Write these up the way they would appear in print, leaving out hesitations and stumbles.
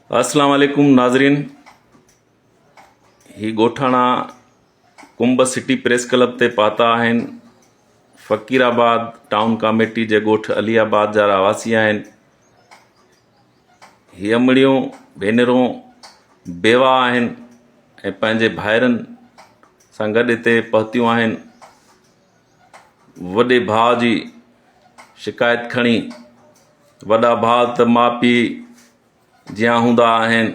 अस्सलाम वालेकुम नाज़रीन। ही गोठाणा कुंभ सिटी प्रेस क्लब ते पाता आहिनि। फ़कीराबाद टाउन कमेटी जे ॻोठ अलीआबाद जा रहवासी आहिनि। ही अमड़ियूं भेनरूं बेवा आहिनि ऐं पंहिंजे भाइरनि सां गॾु हिते पहुतियूं आहिनि। वॾे भाउ जी शिकायत खणी वॾा भाउ त माउ पीउ जियां हूंदा आहिनि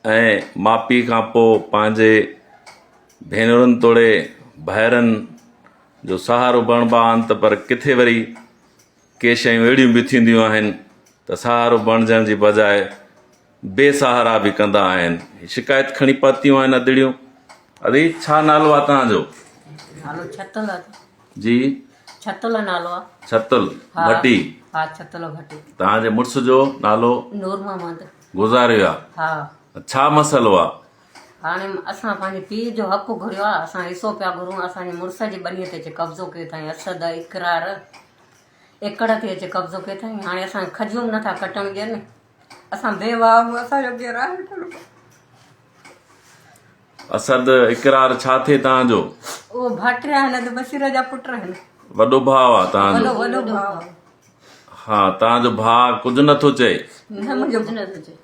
ऐं माउ पीउ खां पोइ पंहिंजे भेनरुनि तोड़े भाइरनि जो सहारो बणिबा आहिनि त पर किथे वरी के शयूं अहिड़ियूं बि थींदियूं आहिनि त सहारो बणिजण जी बजाए बेसहारा बि कंदा आहिनि। शिकायत खणी पहुतियूं आहिनि अदड़ियूं। अरे छा नालो आहे तव्हांजो? नालो छतल जी छतल नालो आहे। छतल भट्टी। हा छतल भट्टी। तव्हांजे मुड़ुस जो नालो? नूर मोहम्मद। गुज़ारियो आहे? हा। छा मसइलो आहे? हाणे असां पंहिंजे पीउ जो हक़ घुरियो आहे। असां हिसो पिया घुरूं। असांजे मुड़ुस जी बनीअ ते अचे कब्ज़ो कयो अथई। असद इकरार एकड़ ते अचे कब्ज़ो कयो अथई। हाणे असां खजूं नथा कटण ॾियनि। असां बेवा आहियूं। असांजो केरु आहे? असद इकरार छा थिए तव्हांजो? उहो भाटिया आहिनि त बशीर जा पुट आहिनि। वॾो भाउ आहे तव्हांजो? वॾो भाउ। हा, तव्हांजो भाउ कुझु नथो चए? न मुंहिंजो कुझु नथो चए।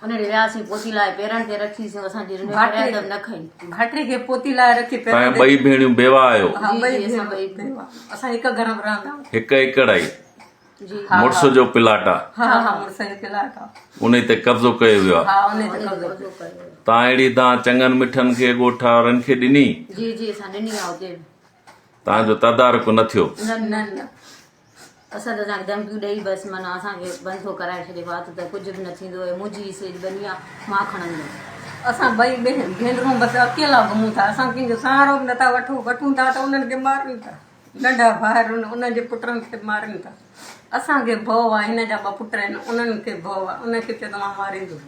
उन वियासीं पोती लाइ पेरनि ते रखीसीं। असांजी न खई। भाटिरे खे पोती लाइ रखी। तव्हां ॿई भेणियूं बेवा आहियो? असां हिकु घर में रहंदा आहियूं। हिकु एकड़ आई? मुड़ुस जो प्लाट आहे? हा मुड़ुस जो प्लाट आहे। उन ते कब्ज़ो कयो वियो आहे? हा उन ते कब्ज़ो कयो। तव्हां अहिड़ी तव्हां चङनि मिठनि खे ॻोठा वारनि खे ॾिनी? जी जी असां ॾिनी आहे हुते। तव्हांजो तदारक न थियो? न असां त असांखे धमकियूं ॾेई बसि माना असांखे बंदि थो कराए छॾियो आहे त कुझु बि न थींदो आहे। मुंहिंजी हिसे जी बनी आहे मां खणंदमि। असां ॿई भेनरूं बसि अकेला घुमूं था। असां कंहिंजो सहारो बि नथा वठूं था त उन्हनि खे मारनि था। नंढा भाइर उन्हनि जे पुटनि खे मारनि था। असांखे भउ आहे। हिन जा ॿ पुट आहिनि उन्हनि खे भउ आहे। उनखे चए त मां मारींदुमि।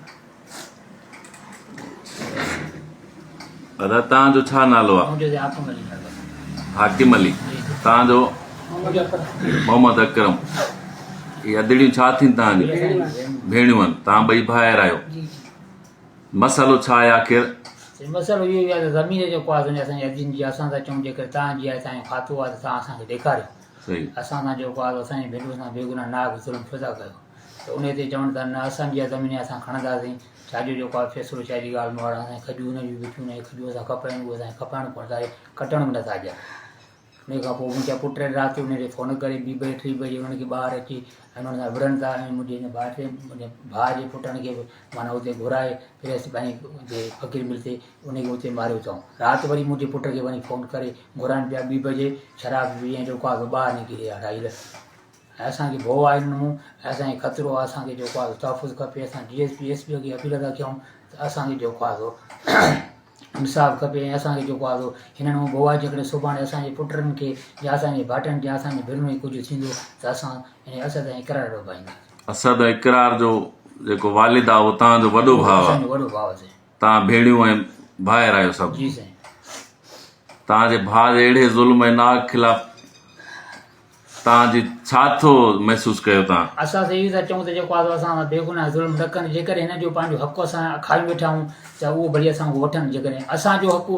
दादा तव्हांजो छा नालो आहे? हाकिम अली। तव्हांजो? मोहम्मद अकरम। ये अदड़ियूं छा थियूं तव्हांजूं? भेणियूं आहिनि। तव्हां ॿई भाइर आहियो। मसइलो छा आहे आख़िर? मसइलो इहो आहे त ज़मीन जेको आहे असांजी अजीन जी असां था चऊं जेकर तव्हांजी आहे तव्हांजो खातो आहे त तव्हां असांखे ॾेखारियो। सही। असां सां जेको आहे असांजी भेनरुनि सां बेगुनाह नाग ज़ुल्म छो था कयो? त उन ते चवनि था न असांजी आहे ज़मीन असां खणंदासीं। छाजो जेको आहे फ़ैसिलो छा जी ॻाल्हि में असांखे खजूं हुन जूं बिठियूं न खजूं असां खपाइनि उहे असांखे खपाइणु पवंदा कटण बि नथा ॾियनि। उन खां पोइ मुंहिंजा पुट राति उन खे फ़ोन करे 2 बजे 3 बजे उन्हनि खे ॿाहिरि अची ऐं उन्हनि सां विढ़नि था ऐं मुंहिंजे हिन मुंहिंजे भाउ जे पुटनि खे माना हुते घुराए प्रेस हुते फ़कीर मिल ते उनखे हुते मारियो अथऊं। राति वरी मुंहिंजे पुट खे वरी फ़ोन करे घुराइनि पिया 2 बजे शराब पी ऐं जेको आहे ॿाहिरि निकिरी विया 2:30। ऐं असांखे भउ आहे हिन मूं ऐं असांखे ख़तरो आहे। असांखे जेको आहे तहफ़ुज़ खपे। असां DSP SP खे अपील था कयूं त असांखे जेको आहे इंसाफ़ खपे ऐं असांखे जेको आहे हिन मूं भउ आहे। जेकॾहिं सुभाणे असांजे पुटनि खे या असांजे भाइटनि या असांजे भेनरुनि खे कुझु थींदो त असां हिन असद ऐं इक़रार वभाईंदासीं। असद इक़रार जो जेको वालिद आहे उहो तव्हांजो वॾो भाउ आहे? असांजो वॾो भाउ आहे। तव्हां भेणियूं ऐं भाइर आहियो सभु? जी साईं। तव्हांजे भाउ जे अहिड़े ज़ुल्म ऐं नाग खिलाफ़ तव्हांजी छा थो महसूसु कयो तव्हां? असां त इहो था चऊं त जेको आहे असां बेगुनाह ज़ुल्म न कनि। जेकॾहिं हिन जो पंहिंजो हक़ु असां खाई वेठा आहियूं त उहो भली असांखे वठनि। जेकॾहिं असांजो हक़ु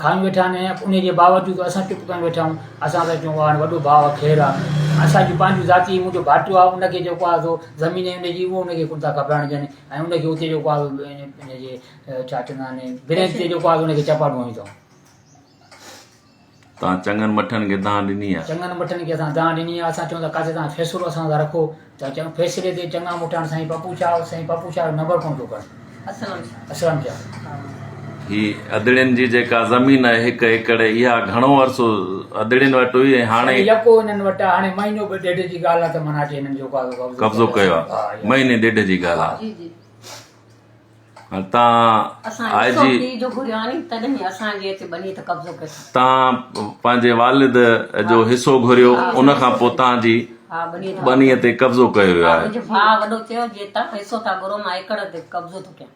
खाई वेठा आहिनि ऐं उन जे बावजूदि असां चुप करे वेठा आहियूं। असां त चऊं हाणे वॾो भाउ आहे ख़ैरु आहे। असांजो पंहिंजो ज़ाती मुंहिंजो भाटियो आहे उनखे जेको आहे ज़मीन उनजी उहो उनखे कोन था खपाइणु ॾियनि ऐं उनखे उते जेको आहे इनजे छा चवंदा आहिनि ब्रेक ते जेको आहे उनखे चपाटूं हणी अथऊं। तव्हां चङनि मठनि खे दान ॾिनी आहे? चङनि मठनि खे असां दान ॾिनी आहे। असां चऊं था किथे तव्हां फ़ैसिलो असां सां रखो त चऊं फ़ैसिले ते चङा मोटा साईं पप्पू शाह नंबर कोन थो करे। असलम शाह। ही अदड़ियुनि जी जेका ज़मीन आहे 1 एकड़ इहा घणो अरसो अदड़ियुनि वटि हुई ऐं हाणे यको हिननि वटि आहे? हाणे महीनो 1.5 जी ॻाल्हि आहे त माना हिननि जेको आहे कब्ज़ो कयो आहे। महीने 1.5 जी ॻाल्हि आहे। तव्हां पंहिंजे वालिद जो हिसो घुरियो उन खां पोइ तव्हांजी बनीअ ते कब्ज़ो कयो वियो आहे? मुंहिंजो भाउ वॾो चयो जे तव्हां हिसो था घुरो मां एकड़ ते कब्ज़ो थो कयां।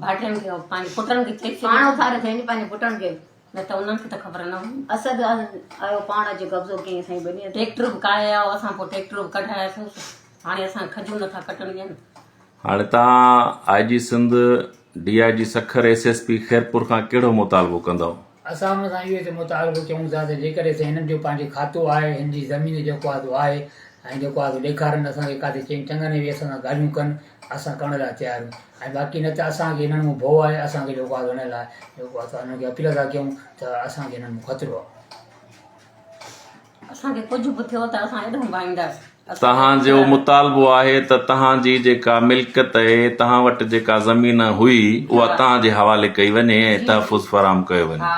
भाटियुनि खे पंहिंजे पुटनि खे चई पाण उथारे थिए पंहिंजे पुटनि खे न त उन्हनि खे त ख़बर न हुई। असद आयो पाण अची कब्ज़ो कयईं। साईं बनीअ ट्रैक्टर बि काया असां पोइ ट्रैक्टर बि कढायासीं। हाणे असां खजूं नथा कटण ॾियनि। हाणे तव्हां IG Sindh DIG Sukkur SSP Khairpur खां कहिड़ो मुतालबो कंदव? असां हुन सां इहो मुतालबो कयूं था त जेकॾहिं हिननि जो पंहिंजो खातो आहे, हिन जी ज़मीन जेको आहे आहे ऐं जेको आहे ॾेखारनि असांखे काथे चङनि बि असां सां ॻाल्हियूं कनि, असां करण लाइ तयारु आहियूं। ऐं बाक़ी न त असांखे हिननि में भउ आहे, असांखे जेको आहे हुन लाइ जेको आहे असां हुनखे अपील था कयूं त असांखे हिननि में ख़तरो आहे। असांखे कुझु बि थियो त असां एॾो भाईंदासीं। तव्हांजो मुतालबो आहे त तव्हांजी जेका मिल्कियत आहे, तव्हां वटि जेका ज़मीन हुई उहा तव्हांजे हवाले कई वञे ऐं तहफ़ुज़ फराहम कयो वञे। हा